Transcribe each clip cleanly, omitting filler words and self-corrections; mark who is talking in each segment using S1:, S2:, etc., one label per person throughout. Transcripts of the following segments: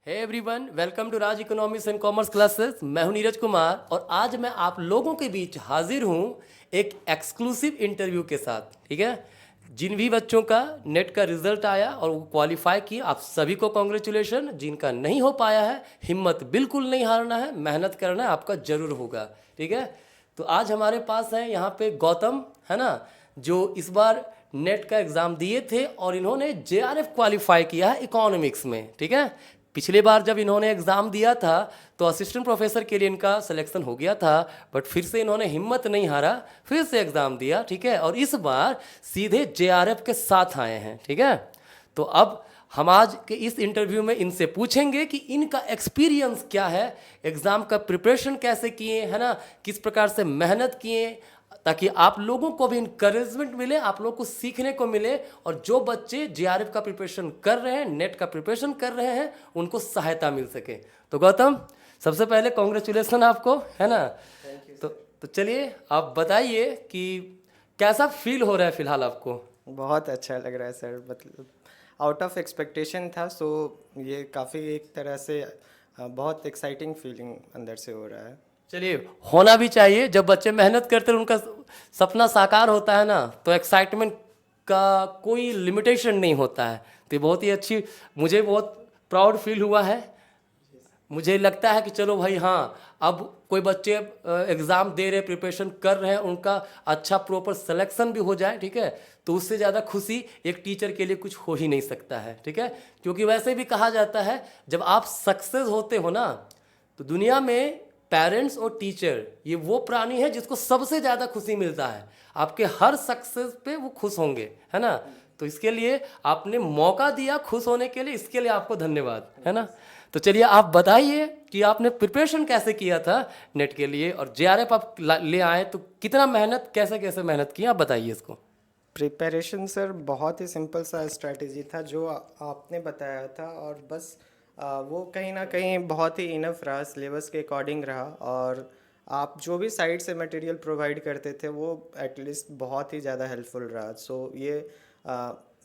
S1: Hey everyone, welcome to Raj economics and commerce classes. मैं हूं नीरज कुमार और आज मैं आप लोगों के बीच हाजिर हूं एक एक्सक्लूसिव इंटरव्यू के साथ। ठीक है, जिन भी बच्चों का नेट का रिजल्ट आया और वो क्वालिफाई किए, आप सभी को कॉन्ग्रेचुलेशन। जिनका नहीं हो पाया है, हिम्मत बिल्कुल नहीं हारना है, मेहनत करना है, आपका जरूर होगा। ठीक है, तो आज हमारे पास है यहाँ पे गौतम, है ना, जो इस बार नेट का एग्ज़ाम दिए थे और इन्होंने जेआरएफ क्वालिफाई किया है इकोनॉमिक्स में। ठीक है, पिछले बार जब इन्होंने एग्ज़ाम दिया था तो असिस्टेंट प्रोफेसर के लिए इनका सिलेक्शन हो गया था, बट फिर से इन्होंने हिम्मत नहीं हारा, फिर से एग्ज़ाम दिया। ठीक है, और इस बार सीधे जेआरएफ के साथ आए हैं। ठीक है, तो अब हम आज के इस इंटरव्यू में इनसे पूछेंगे कि इनका एक्सपीरियंस क्या है, एग्ज़ाम का प्रिपरेशन कैसे किए, है ना, किस प्रकार से मेहनत किए, ताकि आप लोगों को भी इंकरेजमेंट मिले, आप लोगों को सीखने को मिले, और जो बच्चे जेआरएफ का प्रिपरेशन कर रहे हैं, नेट का प्रिपरेशन कर रहे हैं, उनको सहायता मिल सके। तो गौतम, सबसे पहले कॉन्ग्रेचुलेसन आपको, है ना। तो चलिए आप बताइए कि कैसा फील हो रहा है फिलहाल आपको।
S2: बहुत अच्छा लग रहा है सर, मतलब आउट ऑफ एक्सपेक्टेशन था। सो ये काफ़ी एक तरह से बहुत एक्साइटिंग फीलिंग अंदर से हो रहा है।
S1: चलिए, होना भी चाहिए। जब बच्चे मेहनत करते हैं, उनका सपना साकार होता है ना, तो एक्साइटमेंट का कोई लिमिटेशन नहीं होता है। तो ये बहुत ही अच्छी, मुझे बहुत प्राउड फील हुआ है। मुझे लगता है कि चलो भाई, हाँ, अब कोई बच्चे एग्ज़ाम दे रहे, प्रिपरेशन कर रहे हैं, उनका अच्छा प्रॉपर सिलेक्शन भी हो जाए। ठीक है, तो उससे ज़्यादा खुशी एक टीचर के लिए कुछ हो ही नहीं सकता है। ठीक है, क्योंकि वैसे भी कहा जाता है, जब आप सक्सेस होते हो ना, तो दुनिया में पेरेंट्स और टीचर ये वो प्राणी है जिसको सबसे ज़्यादा खुशी मिलता है। आपके हर सक्सेस पे वो खुश होंगे, है ना। तो इसके लिए आपने मौका दिया खुश होने के लिए, इसके लिए आपको धन्यवाद, है ना। तो चलिए आप बताइए कि आपने प्रिपरेशन कैसे किया था नेट के लिए, और जेआरएफ आप ले आए तो कितना मेहनत, कैसे कैसे मेहनत की, आप बताइए इसको।
S2: प्रिपरेशन सर बहुत ही सिंपल सा स्ट्रैटेजी था जो आपने बताया था, और बस वो कहीं ना कहीं बहुत ही इनफ रहा, सिलेबस के अकॉर्डिंग रहा। और आप जो भी साइड से मटेरियल प्रोवाइड करते थे वो एटलीस्ट बहुत ही ज़्यादा हेल्पफुल रहा। सो ये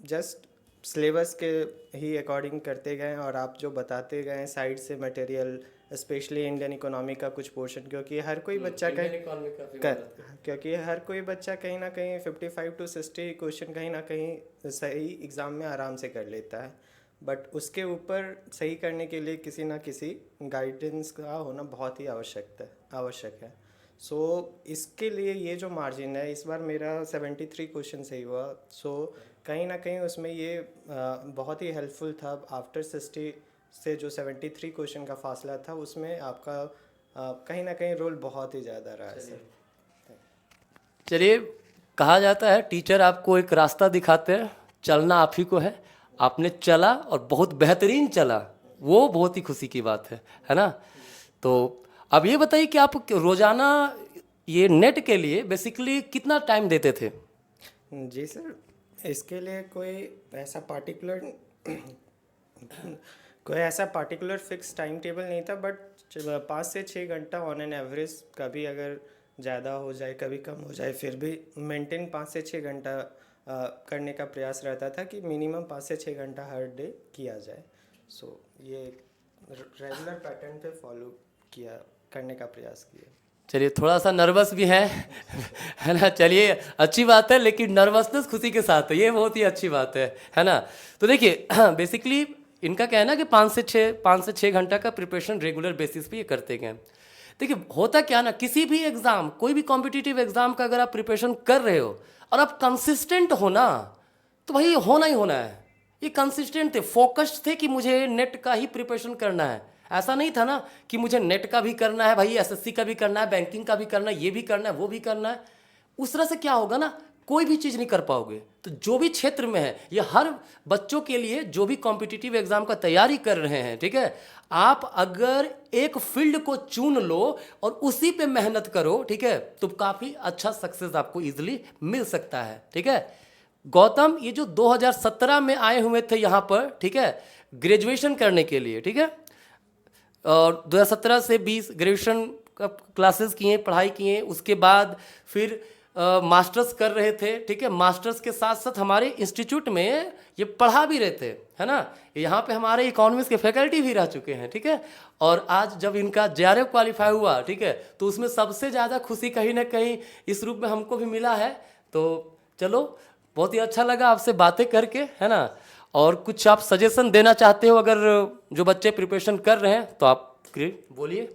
S2: जस्ट सिलेबस के ही अकॉर्डिंग करते गए, और आप जो बताते गए साइड से मटेरियल, स्पेशली इंडियन इकोनॉमी का कुछ पोर्शन, क्योंकि हर कोई बच्चा क्योंकि हर कोई बच्चा कहीं ना कहीं 55 to 60 क्वेश्चन कहीं ना कहीं सही एग्ज़ाम में आराम से कर लेता है, बट उसके ऊपर सही करने के लिए किसी ना किसी गाइडेंस का होना बहुत ही आवश्यक है। सो इसके लिए ये जो मार्जिन है, इस बार मेरा 73 क्वेश्चन सही हुआ। सो कहीं ना कहीं उसमें ये बहुत ही हेल्पफुल था। आफ्टर 60 से जो 73 क्वेश्चन का फासला था, उसमें आपका कहीं ना कहीं रोल बहुत ही ज़्यादा रहा है सर।
S1: चलिए, कहा जाता है टीचर आपको एक रास्ता दिखाते हैं, चलना आप ही को है। आपने चला और बहुत बेहतरीन चला, वो बहुत ही खुशी की बात है ना। तो अब ये बताइए कि आप रोज़ाना ये नेट के लिए बेसिकली कितना टाइम देते थे।
S2: जी सर, इसके लिए कोई ऐसा पार्टिकुलर फिक्स टाइम टेबल नहीं था, बट 5 से 6 घंटा ऑन एन एवरेज, कभी अगर ज़्यादा हो जाए कभी कम हो जाए, फिर भी मेंटेन 5 से 6 घंटा करने का प्रयास रहता था कि मिनिमम 5 से 6 घंटा हर डे किया जाए। सो ये रेगुलर पैटर्न पे फॉलो करने का प्रयास किया।
S1: चलिए, थोड़ा सा नर्वस भी है ना। चलिए, अच्छी बात है, लेकिन नर्वसनेस खुशी के साथ है, ये बहुत ही अच्छी बात है ना। तो देखिए, बेसिकली इनका कहना है कि 5 से 6 घंटा का प्रिपरेशन रेगुलर बेसिस पे ये करते गए। देखिए, होता क्या ना, किसी भी एग्ज़ाम, कोई भी कॉम्पिटिटिव एग्ज़ाम का अगर आप प्रिपरेशन कर रहे हो और आप कंसिस्टेंट हो ना, तो भाई होना ही होना है। ये कंसिस्टेंट थे, फोकस्ड थे कि मुझे नेट का ही प्रिपरेशन करना है। ऐसा नहीं था ना कि मुझे नेट का भी करना है भाई, एसएससी का भी करना है, बैंकिंग का भी करना है, ये भी करना है, वो भी करना है। उस तरह से क्या होगा ना, कोई भी चीज़ नहीं कर पाओगे। तो जो भी क्षेत्र में है, ये हर बच्चों के लिए जो भी कॉम्पिटिटिव एग्जाम का तैयारी कर रहे हैं, ठीक है, आप अगर एक फील्ड को चुन लो और उसी पे मेहनत करो, ठीक है, तो काफ़ी अच्छा सक्सेस आपको इजीली मिल सकता है। ठीक है गौतम, ये जो 2017 में आए हुए थे यहाँ पर, ठीक है, ग्रेजुएशन करने के लिए, ठीक है, और 2017 से 20 ग्रेजुएशन का क्लासेस किए, पढ़ाई किए, उसके बाद फिर मास्टर्स कर रहे थे, ठीक है। मास्टर्स के साथ साथ हमारे इंस्टीट्यूट में ये पढ़ा भी रहे थे, है ना। यहाँ पे हमारे इकोनॉमिक्स के फैकल्टी भी रह चुके हैं, ठीक है। और आज जब इनका JRF क्वालिफाई हुआ, ठीक है, तो उसमें सबसे ज़्यादा खुशी कहीं ना कहीं इस रूप में हमको भी मिला है। तो चलो, बहुत ही अच्छा लगा आपसे बातें करके, है ना। और कुछ आप सजेशन देना चाहते हो अगर जो बच्चे प्रिपरेशन कर रहे हैं, तो आप बोलिए।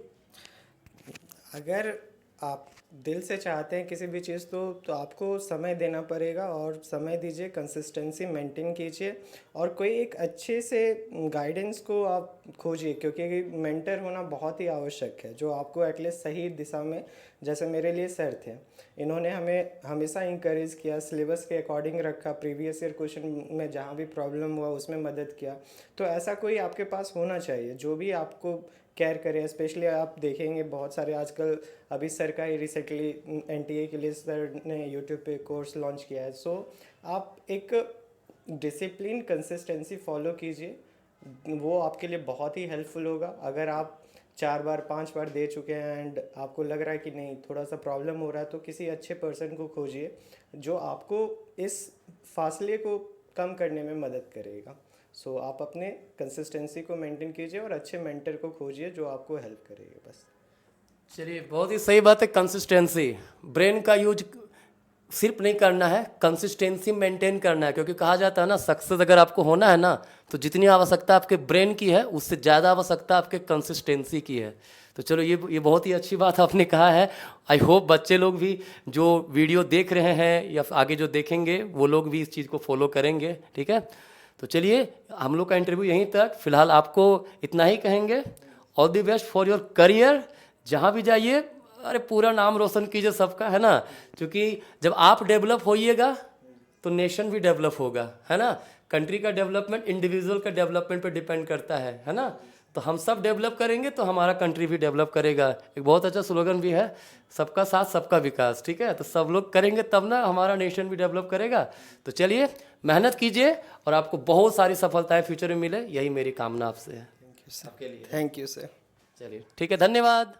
S2: अगर आप दिल से चाहते हैं किसी भी चीज़ तो आपको समय देना पड़ेगा, और समय दीजिए, कंसिस्टेंसी मेंटेन कीजिए, और कोई एक अच्छे से गाइडेंस को आप खोजिए, क्योंकि मेंटर होना बहुत ही आवश्यक है, जो आपको एटलीस्ट सही दिशा में, जैसे मेरे लिए सर थे, इन्होंने हमें हमेशा इंकरेज किया, सिलेबस के अकॉर्डिंग रखा, प्रीवियस ईयर क्वेश्चन में जहाँ भी प्रॉब्लम हुआ उसमें मदद किया। तो ऐसा कोई आपके पास होना चाहिए जो भी आपको केयर करें। स्पेशली आप देखेंगे बहुत सारे आजकल, अभी सर का ही रिसेंटली NTA के लिए सर ने यूट्यूब पे कोर्स लॉन्च किया है। सो आप एक डिसिप्लिन, कंसिस्टेंसी फॉलो कीजिए, वो आपके लिए बहुत ही हेल्पफुल होगा। अगर आप 4 बार 5 बार दे चुके हैं एंड आपको लग रहा है कि नहीं, थोड़ा सा प्रॉब्लम हो रहा है, तो किसी अच्छे पर्सन को खोजिए जो आपको इस फासले को कम करने में मदद करेगा। सो आप अपने कंसिस्टेंसी को मेंटेन कीजिए और अच्छे मेंटर को खोजिए जो आपको हेल्प करेगा। बस।
S1: चलिए, बहुत ही सही बात है। कंसिस्टेंसी, ब्रेन का यूज सिर्फ नहीं करना है, कंसिस्टेंसी मेंटेन करना है। क्योंकि कहा जाता है ना, सक्सेस अगर आपको होना है ना, तो जितनी आवश्यकता आपके ब्रेन की है उससे ज़्यादा आवश्यकता आपके कंसिस्टेंसी की है। तो चलो, ये बहुत ही अच्छी बात आपने कहा है। आई होप बच्चे लोग भी जो वीडियो देख रहे हैं या आगे जो देखेंगे वो लोग भी इस चीज़ को फॉलो करेंगे, ठीक है। तो चलिए, हम लोग का इंटरव्यू यहीं तक। फिलहाल आपको इतना ही कहेंगे, all the best for your career. जहाँ भी जाइए, अरे पूरा नाम रोशन कीजिए सबका, है ना। क्योंकि जब आप डेवलप होइएगा तो नेशन भी डेवलप होगा, है ना। कंट्री का डेवलपमेंट इंडिविजुअल का डेवलपमेंट पे डिपेंड करता है ना। तो हम सब डेवलप करेंगे तो हमारा कंट्री भी डेवलप करेगा। एक बहुत अच्छा स्लोगन भी है, सबका साथ सबका विकास, ठीक है। तो सब लोग करेंगे तब ना हमारा नेशन भी डेवलप करेगा। तो चलिए, मेहनत कीजिए और आपको बहुत सारी सफलताएं फ्यूचर में मिले, यही मेरी कामना आपसे है।
S2: Thank you sir.
S1: चलिए, ठीक है, धन्यवाद।